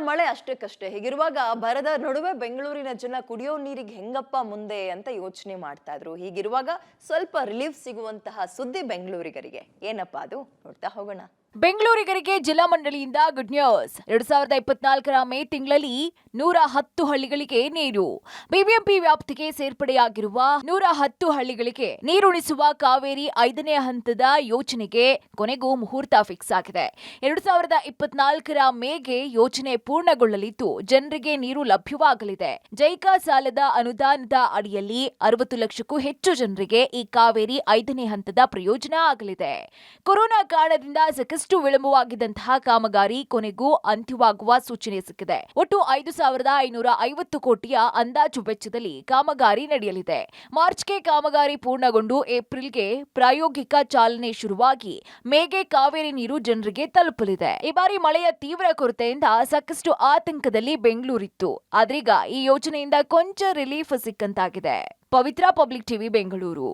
ಮಳೆ ಅಷ್ಟಕ್ಕಷ್ಟೇ. ಹೀಗಿರುವಾಗ ಬರದ ನಡುವೆ ಬೆಂಗಳೂರಿನ ಜನ ಕುಡಿಯೋ ನೀರಿಗೆ ಹೆಂಗಪ್ಪ ಮುಂದೆ ಅಂತ ಯೋಚನೆ ಮಾಡ್ತಾ ಇದ್ರು. ಹೀಗಿರುವಾಗ ಸ್ವಲ್ಪ ರಿಲೀಫ್ ಸಿಗುವಂತಹ ಸುದ್ದಿ ಬೆಂಗಳೂರಿಗರಿಗೆ. ಏನಪ್ಪಾ ಅದು ನೋಡ್ತಾ ಹೋಗೋಣ. ಬೆಂಗಳೂರಿಗರಿಗೆ ಜಿಲ್ಲಾ ಮಂಡಳಿಯಿಂದ ಗುಡ್ ನ್ಯೂಸ್. 2024ರ ಮೇ ತಿಂಗಳಲ್ಲಿ 110 ಹಳ್ಳಿಗಳಿಗೆ ನೀರು. ಬಿಬಿಎಂಪಿ ವ್ಯಾಪ್ತಿಗೆ ಸೇರ್ಪಡೆಯಾಗಿರುವ 110 ಹಳ್ಳಿಗಳಿಗೆ ನೀರುಣಿಸುವ ಕಾವೇರಿ 5ನೇ ಹಂತದ ಯೋಜನೆಗೆ ಕೊನೆಗೂ ಮುಹೂರ್ತ ಫಿಕ್ಸ್ ಆಗಿದೆ. 2024ರ ಮೇಗೆ ಯೋಜನೆ ಪೂರ್ಣಗೊಳ್ಳಲಿದ್ದು ಜನರಿಗೆ ನೀರು ಲಭ್ಯವಾಗಲಿದೆ. ಜೈಕಾ ಸಾಲದ ಅನುದಾನದ ಅಡಿಯಲ್ಲಿ 60 ಲಕ್ಷಕ್ಕೂ ಹೆಚ್ಚು ಜನರಿಗೆ ಈ ಕಾವೇರಿ 5ನೇ ಹಂತದ ಪ್ರಯೋಜನ ಆಗಲಿದೆ. ಕೊರೋನಾ ಕಾರಣದಿಂದ ಸಾಕಷ್ಟು ವಿಳಂಬವಾಗಿದ್ದಂತಹ ಕಾಮಗಾರಿ ಕೊನೆಗೂ ಅಂತ್ಯವಾಗುವ ಸೂಚನೆ ಸಿಕ್ಕಿದೆ. ಒಟ್ಟು 5,550 ಕೋಟಿಯ ಅಂದಾಜು ವೆಚ್ಚದಲ್ಲಿ ಕಾಮಗಾರಿ ನಡೆಯಲಿದೆ. ಮಾರ್ಚ್ಗೆ ಕಾಮಗಾರಿ ಪೂರ್ಣಗೊಂಡು ಏಪ್ರಿಲ್ಗೆ ಪ್ರಾಯೋಗಿಕ ಚಾಲನೆ ಶುರುವಾಗಿ ಮೇಗೆ ಕಾವೇರಿ ನೀರು ಜನರಿಗೆ ತಲುಪಲಿದೆ. ಈ ಬಾರಿ ಮಳೆಯ ತೀವ್ರ ಕೊರತೆಯಿಂದ ಸಾಕಷ್ಟು ಆತಂಕದಲ್ಲಿ ಬೆಂಗಳೂರಿತ್ತು. ಆದ್ರೀಗ ಈ ಯೋಜನೆಯಿಂದ ಕೊಂಚ ರಿಲೀಫ್ ಸಿಕ್ಕಂತಾಗಿದೆ. ಪವಿತ್ರ ಪಬ್ಲಿಕ್ ಟಿವಿ ಬೆಂಗಳೂರು.